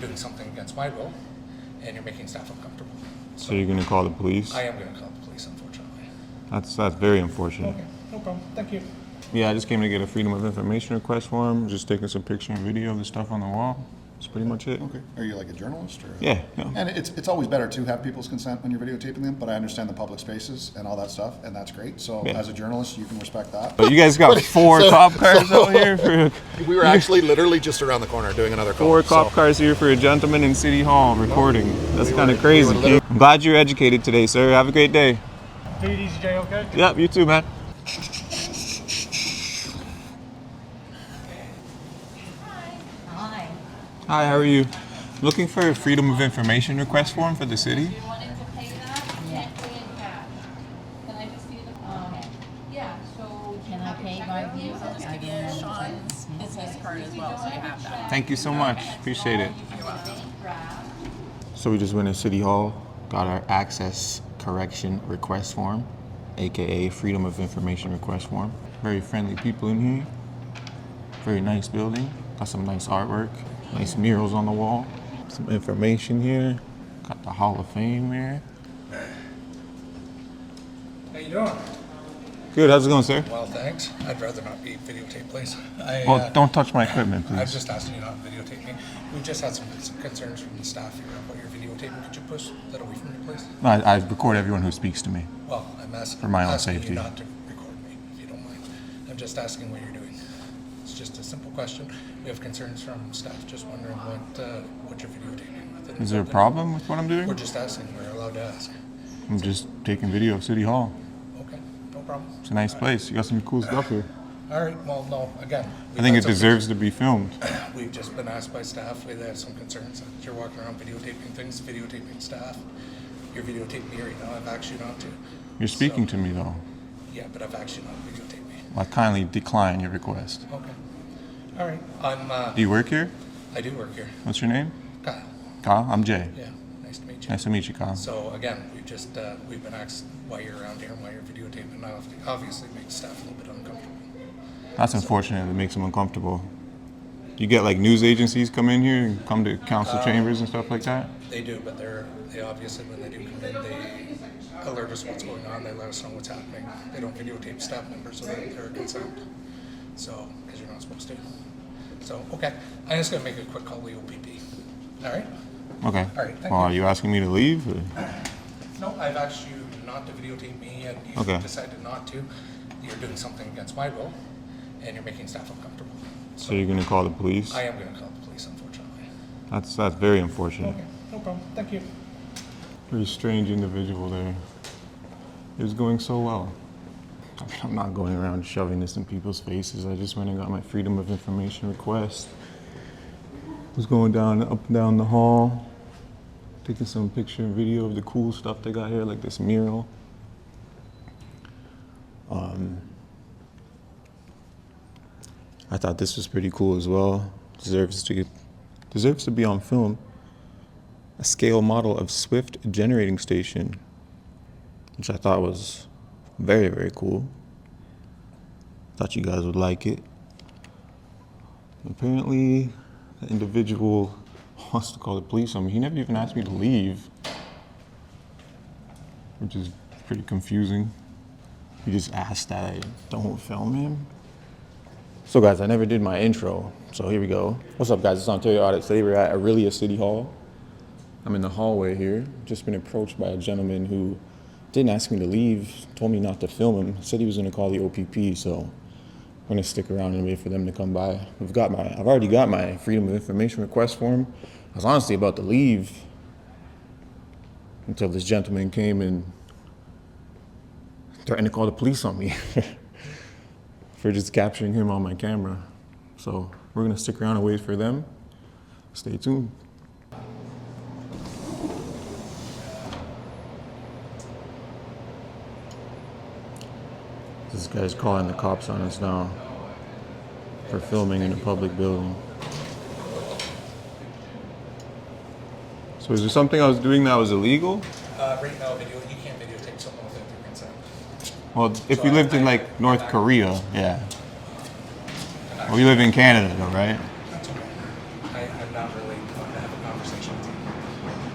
doing something against my will, and you're making staff uncomfortable. So you're going to call the police? I am going to call the police, unfortunately. That's very unfortunate. Okay, no problem. Thank you. Yeah, I just came to get a Freedom of Information request form. Just taking some picture and video of the stuff on the wall. That's pretty much it. Okay. Are you like a journalist or? Yeah. And it's always better to have people's consent when you're videotaping them, but I understand the public spaces and all that stuff, and that's great. So as a journalist, you can respect that. But you guys got four cop cars out here for. We were actually literally just around the corner doing another call. Four cop cars here for a gentleman in City Hall recording. That's kind of crazy. King. I'm glad you're educated today, sir. Have a great day. Take it easy, Jay, okay? Yep, you too, man. Hi, how are you? Looking for a Freedom of Information request form for the city? You wanted to pay that? You can't pay in cash. Can I just see the, yeah, so. Can I pay by Visa? I give Sean's business card as well, so you have that. Thank you so much. Appreciate it. So we just went to City Hall, got our access correction request form, aka Freedom of Information request form. Very friendly people in here. Very nice building. Got some nice artwork. Nice murals on the wall. Some information here. Got the Hall of Fame here. How you doing? Good, how's it going, sir? Well, thanks. I'd rather not be videotaped, please. Well, don't touch my equipment, I'm please. just asking you not to videotape me. We've just had some concerns from the staff here about your videotaping. Could you push that away from me, please? No, I record everyone who speaks to me. Well, I'm asking, For my own asking safety. you not to record me, if you don't mind. I'm just asking what you're doing. It's just a simple question. We have concerns from staff, just wondering what you're videotaping. Is there a problem with what I'm doing? We're just asking. We're allowed to ask. I'm just taking video of City Hall. Okay, no problem. It's a nice place. You got some cool stuff here. All right, well, no, again. I think it deserves to be filmed. We've just been asked by staff, we have some concerns that you're walking around videotaping things, videotaping staff. You're videotaping me right now, I've asked you not to. You're speaking to me, though. Yeah, but I've asked you not to videotape me. I kindly decline your request. Okay. All right, Do you work here? I do work here. What's your name? Kyle. Kyle? I'm Jay. Yeah, nice to meet you. Nice to meet you, Kyle. So again, we've been asked why you're around here and why you're videotaping, and obviously makes staff a little bit uncomfortable. That's unfortunate. It makes them uncomfortable. You get like news agencies come in here and come to council chambers and stuff like that? They do, but they obviously, when they do come in, they alert us what's going on, they let us know what's happening. They don't videotape staff members without their consent. So, because you're not supposed to. So, okay, I'm just gonna make a quick call to the OPP. All right? Okay. All right, thank Well, you. are you asking me to leave? Or? No, I've asked you not to videotape me, and you Okay. decided not to. You're doing something against my will, and you're making staff uncomfortable. So you're going to call the police? I am gonna call the police, unfortunately. That's very unfortunate. Okay, no problem. Thank you. Very strange individual there. It was going so well. I'm not going around shoving this in people's faces. I just went and got my Freedom of Information request. Was going up and down the hall, taking some picture and video of the cool stuff they got here, like this mural. I thought this was pretty cool as well. Deserves to be on film. A scale model of Swift generating station, which I thought was very, very cool. Thought you guys would like it. Apparently, the individual wants to call the police on me. He never even asked me to leave, which is pretty confusing. He just asked that I don't film him. So guys, I never did my intro, so here we go. What's up guys, it's Ontario Audit. Today we're at Orillia City Hall. I'm in the hallway here. Just been approached by a gentleman who didn't ask me to leave, told me not to film him, said he was gonna call the OPP, so I'm gonna stick around and wait for them to come by. I've already got my Freedom of Information request form. I was honestly about to leave until this gentleman came and threatened to call the police on me for just capturing him on my camera. So we're gonna stick around and wait for them. Stay tuned. This guy's calling the cops on us now for filming in a public building. So is there something I was doing that was illegal? Right now, you can't videotape someone without their consent. Well, if we lived in like North Korea, yeah. Well, we live in Canada though, right? That's okay. I'm not really going to have a conversation with you.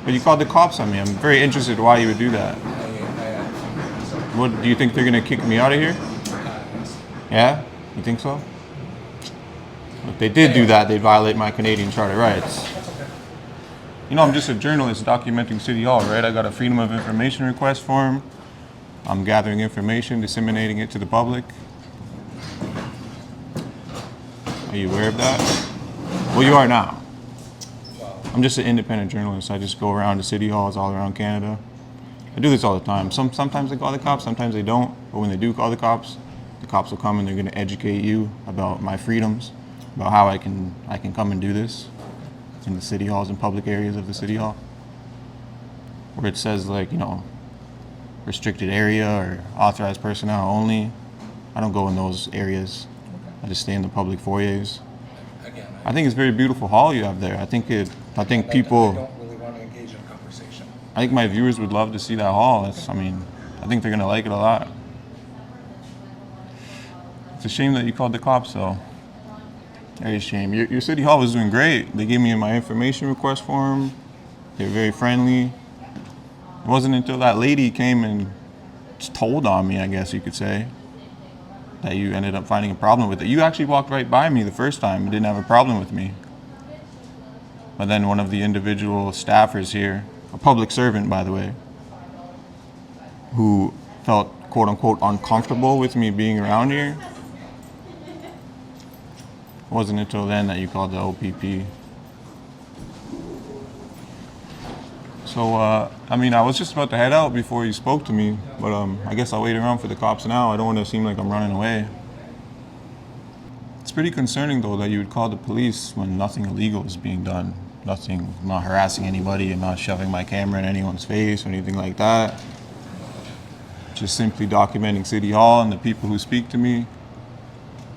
But you called the cops on me. I'm very interested why you would do that. So, What do you think they're gonna kick me out of here? yes. Yeah? You think so? If they did do that, they'd violate my Canadian Charter rights. You know, I'm just a journalist documenting City Hall, right? I got a Freedom of Information request form. I'm gathering information, disseminating it to the public. Are you aware of that? Well, you are now. I'm just an independent journalist. I just go around to city halls all around Canada. I do this all the time. Sometimes they call the cops, sometimes they don't. But when they do call the cops will come and they're going to educate you about my freedoms, about how I can come and do this in the city halls and public areas of the city hall. Where it says, like, you know, restricted area or authorized personnel only. I don't go in those areas. I just stay in the public foyers. Again, I think it's a very beautiful hall you have there. I think I people, don't really want to engage in a conversation. I think my viewers would love to see that hall. I think they're gonna like it a lot. It's a shame that you called the cops though. Very shame. Your city hall was doing great. They gave me my information request form. They were very friendly. It wasn't until that lady came and just told on me, I guess you could say, that you ended up finding a problem with it. You actually walked right by me the first time and didn't have a problem with me. But then one of the individual staffers here, a public servant by the way, who felt quote unquote uncomfortable with me being around here, it wasn't until then that you called the OPP. So, I was just about to head out before you spoke to me, but I guess I'll wait around for the cops now. I don't want to seem like I'm running away. It's pretty concerning, though, that you would call the police when nothing illegal is being done. I'm not harassing anybody, I'm not shoving my camera in anyone's face or anything like that. Just simply documenting City Hall and the people who speak to me.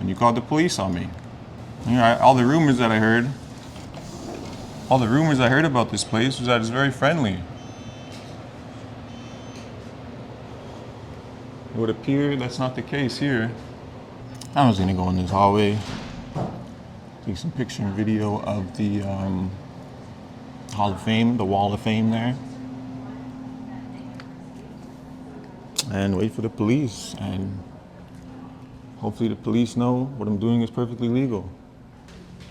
And you called the police on me. You know, all the rumors that I heard about this place was that it's very friendly. It would appear that's not the case here. I was gonna go in this hallway, take some picture and video of the Hall of Fame, the Wall of Fame there, and wait for the police. And hopefully the police know what I'm doing is perfectly legal.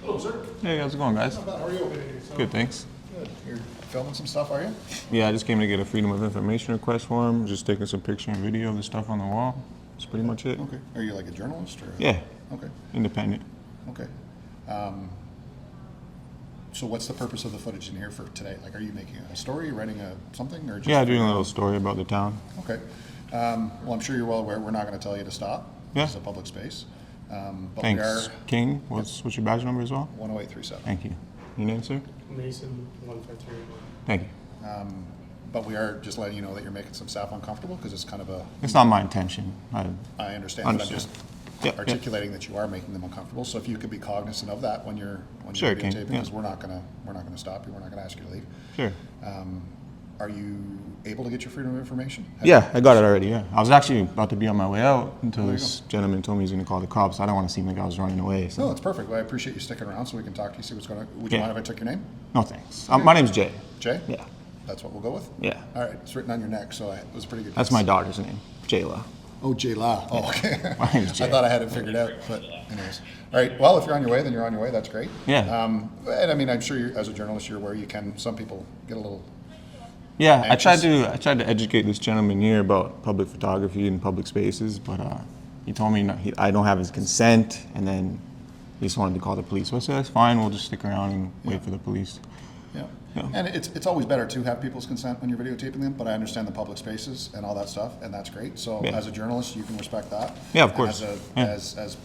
Hello, sir. Hey, how's it going, guys? How are you? Good, thanks. Good. You're filming some stuff, are you? Yeah, I just came to get a Freedom of Information request form, just taking some picture and video of the stuff on the wall. That's pretty much it. Okay. Are you like a journalist or? Yeah, Okay. independent. Okay. So what's the purpose of the footage in here for today? Like, are you making a story, writing something, or just? Yeah, doing a little story about the town. Okay. Well, I'm sure you're well aware, we're not gonna tell you to stop. Yeah. This is a public space. But Thanks. we are King, what's your badge number as well? 10837. Thank you. Your name, sir? Mason 153. Thank you. But we are just letting you know that you're making some staff uncomfortable, because it's kind of It's not my intention. I understand, but I'm Understand. just Yep, articulating that you are making them uncomfortable. So if you could be cognizant of that when you're Sure, King, videotaping, yeah. because we're not gonna stop you. We're not gonna ask you to leave. Sure. Are you able to get your freedom of information? Yeah, I got it already, yeah. I was actually about to be on my way out until There you this gentleman told me he was gonna call the cops. I don't wanna seem like I was running away, so. No, that's perfect. Well, I appreciate you sticking around so we can talk to you, see what's going on. Would you Yeah. mind if I took your name? No, thanks. My name's Jay. Jay? Yeah. That's what we'll go with? Yeah. All right, it's written on your neck, so it was a pretty good. That's guess. my daughter's name, Jayla. Oh, Jay La. Oh, okay. My name's Jay. I thought I had it figured out, but anyways. All right, well, if you're on your way, then you're on your way. That's great. Yeah. And I mean, I'm sure as a journalist, you're aware some people get a little, Yeah, I Anxious? tried to educate this gentleman here about public photography and public spaces, but he told me I don't have his consent, and then he just wanted to call the police. So I said, that's fine, we'll just stick around and wait for the police. yeah. Yeah. And it's always better to have people's consent when you're videotaping them, but I understand the public spaces and all that stuff, and that's great. So Yeah. as a journalist, you can respect that. Yeah, of And course. Yeah. As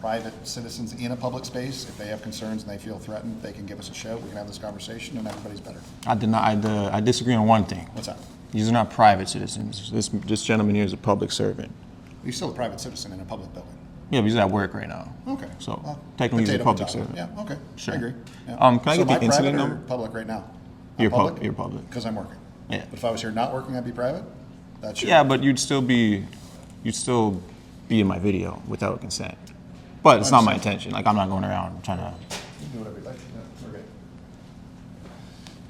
private citizens in a public space, if they have concerns and they feel threatened, they can give us a shout, we can have this conversation, and everybody's better. I disagree on one thing. What's that? These are not private citizens. This gentleman here is a public servant. You're still a private citizen in a public building. Yeah, but he's at work right now. Okay. So Well, technically he's a potato, public potato. servant. Yeah, okay. Sure. I agree. Yeah. Can I So get am the incident private or number? public right now? You're public. Because I'm working. Yeah. But if I was here not working, I'd be private? That's your. Yeah, but you'd still be in my video without consent. But it's not my intention. Like, I'm not going around trying to. You can do whatever you like. Yeah, we're good.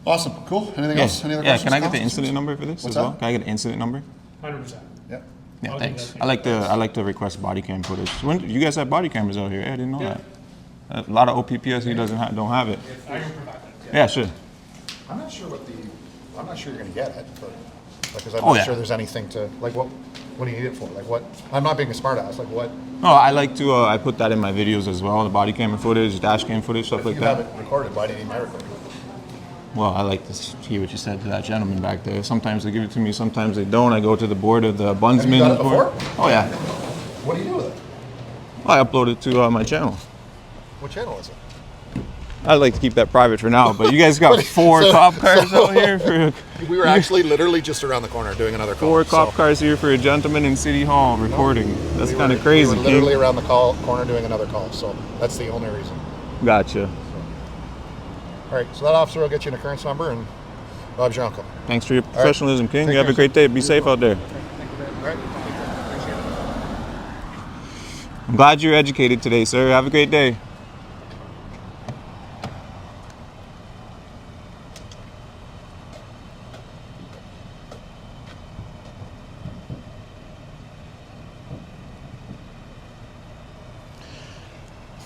Awesome, cool. Anything else? Any other Yeah, questions? can I get the comments? incident number for this What's as well? that? Can I get the incident number? 100%. Yep. Yeah, I'll do thanks. that. I like to request body cam footage. When you guys have body cameras out here? Yeah, I didn't know that. A lot of OPPSC don't have it. I can provide that. Yeah, sure. I'm not sure I'm not sure you're gonna get it, but, because I'm Oh, not yeah. sure there's anything to, like, what do you need it for? Like, what, I'm not being a smart ass, like, what? No, I like to. I put that in my videos as well. The body camera footage, dash cam footage, stuff If like you have that. it recorded, why do you need my recording? Well, I like to hear what you said to that gentleman back there. Sometimes they give it to me, sometimes they don't. I go to the board of the Bunsman. Have you done it board. before? Oh yeah. What do you do with it? I upload it to my channel. What channel is it? I'd like to keep that private for now, but you guys got four cop cars out here for We were actually literally just around the corner doing another call. four cop so cars here for a gentleman in City Hall recording. That's kind of crazy. We were literally King. around the corner doing another call, so that's the only reason. Gotcha. All right, so that officer will get you an occurrence number, and Bob's your uncle. Thanks for your professionalism, King. Take You have a care, great day. Be safe out there. All right, appreciate it. I'm glad you're educated today, sir. Have a great day.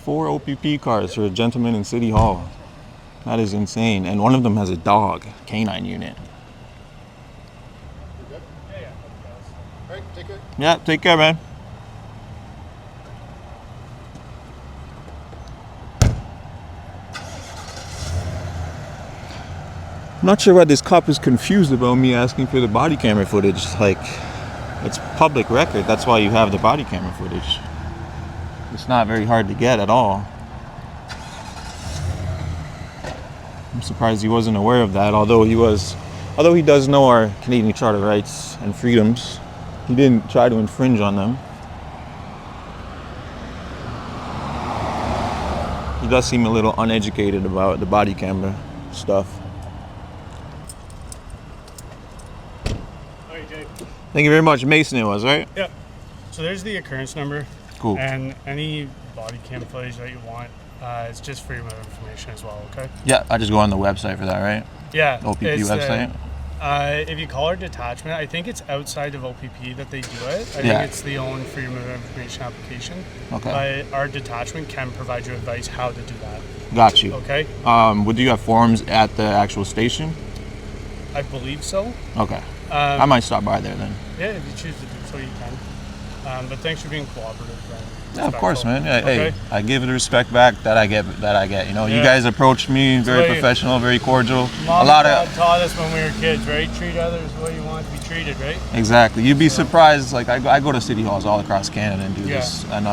Four OPP cars for a gentleman in City Hall. That is insane. And one of them has a dog, canine unit. All right, take care. Yeah, take care, man. I'm not sure why this cop is confused about me asking for the body camera footage. Like, it's public record. That's why you have the body camera footage. It's not very hard to get at all. I'm surprised he wasn't aware of that, although he does know our Canadian Charter rights and freedoms. He didn't try to infringe on them. He does seem a little uneducated about the body camera stuff. All right, Jake. Thank you very much. Mason it was, right? Yep. So there's the occurrence number. Cool. And any body cam footage that you want, it's just freedom of information as well, okay? Yeah, I just go on the website for that, right? Yeah. OPP it's website? If you call our detachment, I think it's outside of OPP that they do it. I Yeah. think it's the own freedom of information application. Okay. But our detachment can provide you advice how to do that, Got you. okay? Would you have forms at the actual station? I believe so. Okay. I might stop by there then. Yeah, if you choose to do so, you can. But thanks for being cooperative. And Yeah, of course, man. respectful. Yeah, Okay? hey, I give the respect back that I get. You know, you Yeah. guys approached me very Right. professional, very cordial. Mom a lot and Dad of taught us when we were kids, right? Treat others the way you want to be treated, right? exactly. You'd be surprised. Like I go to city halls all across Canada and do Yeah. this, and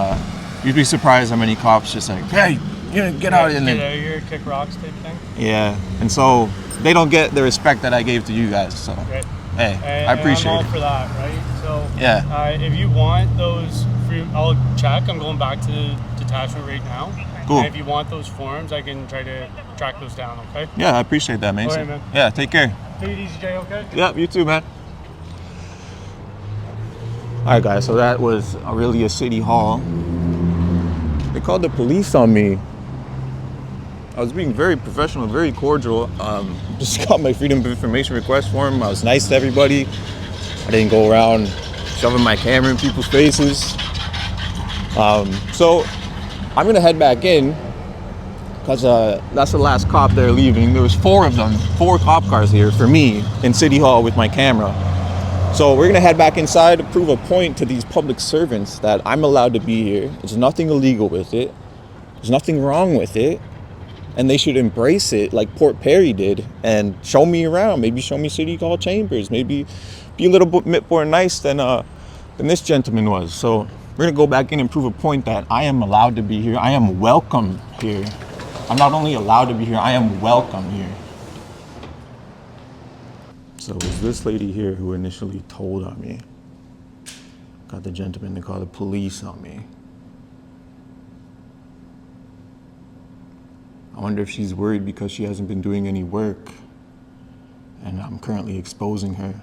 you'd be surprised how many cops just like, hey, get out and Get then out of here, kick rocks type thing. yeah, and so they don't get the respect that I gave to you guys. So Right. hey, And, I appreciate I'm all it. for that, right? So Yeah. if you want those, I'll check. I'm going back to the detachment right now. Cool. And if you want those forms, I can try to track those down. Okay. Yeah, I appreciate that, Mason. Alright, man. Yeah, take care. Take it easy, Jay. Okay. Yeah, you too, man. All right, guys. So that was Orillia City Hall. They called the police on me. I was being very professional, very cordial. Just got my freedom of information request form. I was nice to everybody. I didn't go around shoving my camera in people's faces. So I'm gonna head back in because that's the last cop they're leaving. There was four of them, four cop cars here for me in City Hall with my camera. So we're gonna head back inside to prove a point to these public servants that I'm allowed to be here. There's nothing illegal with it. There's nothing wrong with it. And they should embrace it like Port Perry did and show me around. Maybe show me City Hall chambers. Maybe be a little bit more nice than this gentleman was. So we're gonna go back in and prove a point that I am allowed to be here. I am welcome here. I'm not only allowed to be here, I am welcome here. So it was this lady here who initially told on me. Got the gentleman to call the police on me. I wonder if she's worried because she hasn't been doing any work and I'm currently exposing her.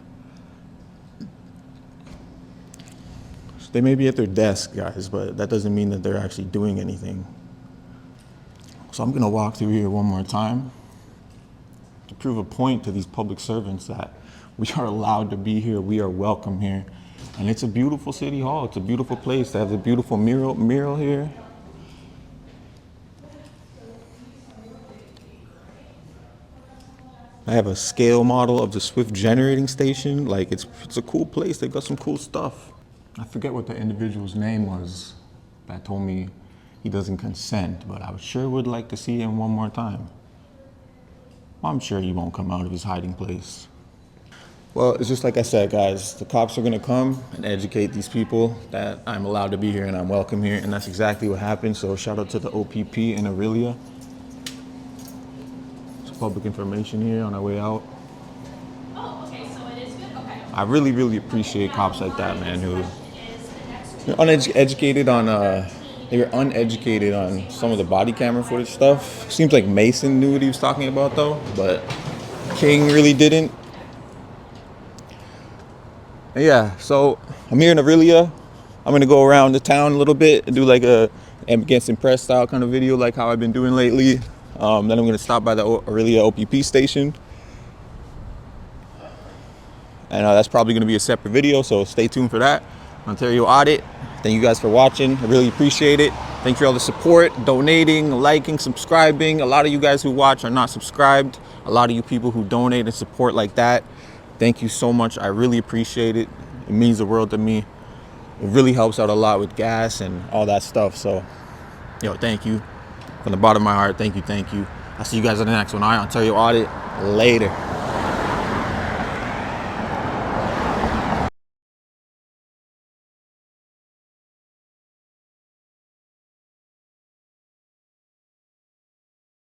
They may be at their desk, guys, but that doesn't mean that they're actually doing anything. So I'm gonna walk through here one more time to prove a point to these public servants that we are allowed to be here, we are welcome here. And it's a beautiful city hall, it's a beautiful place. They have a beautiful mural here. I have a scale model of the Swift generating station. Like it's a cool place, they got some cool stuff. I forget what the individual's name was that told me he doesn't consent, but I sure would like to see him one more time. I'm sure he won't come out of his hiding place. Well, it's just like I said, guys, the cops are gonna come and educate these people that I'm allowed to be here and I'm welcome here, and that's exactly what happened. So shout out to the OPP in Orillia. It's public information here on our way out. Oh, okay, so it is good, okay. I really, really appreciate cops like that, man, who are uneducated on, they were uneducated on some of the body camera footage stuff. Seems like Mason knew what he was talking about though, but King really didn't. And yeah, so I'm here in Orillia. I'm gonna go around the town a little bit and do like a Against Impressed style kind of video like how I've been doing lately. Then I'm gonna stop by the Orillia OPP station. And that's probably gonna be a separate video, so stay tuned for that. Ontario Audit. Thank you guys for watching. I really appreciate it. Thank you for all the support, donating, liking, subscribing. A lot of you guys who watch are not subscribed. A lot of you people who donate and support like that, thank you so much. I really appreciate it. It means the world to me. It really helps out a lot with gas and all that stuff. So, thank you. From the bottom of my heart, thank you, thank you. I'll see you guys on the next one. All right, Ontario Audit. Later.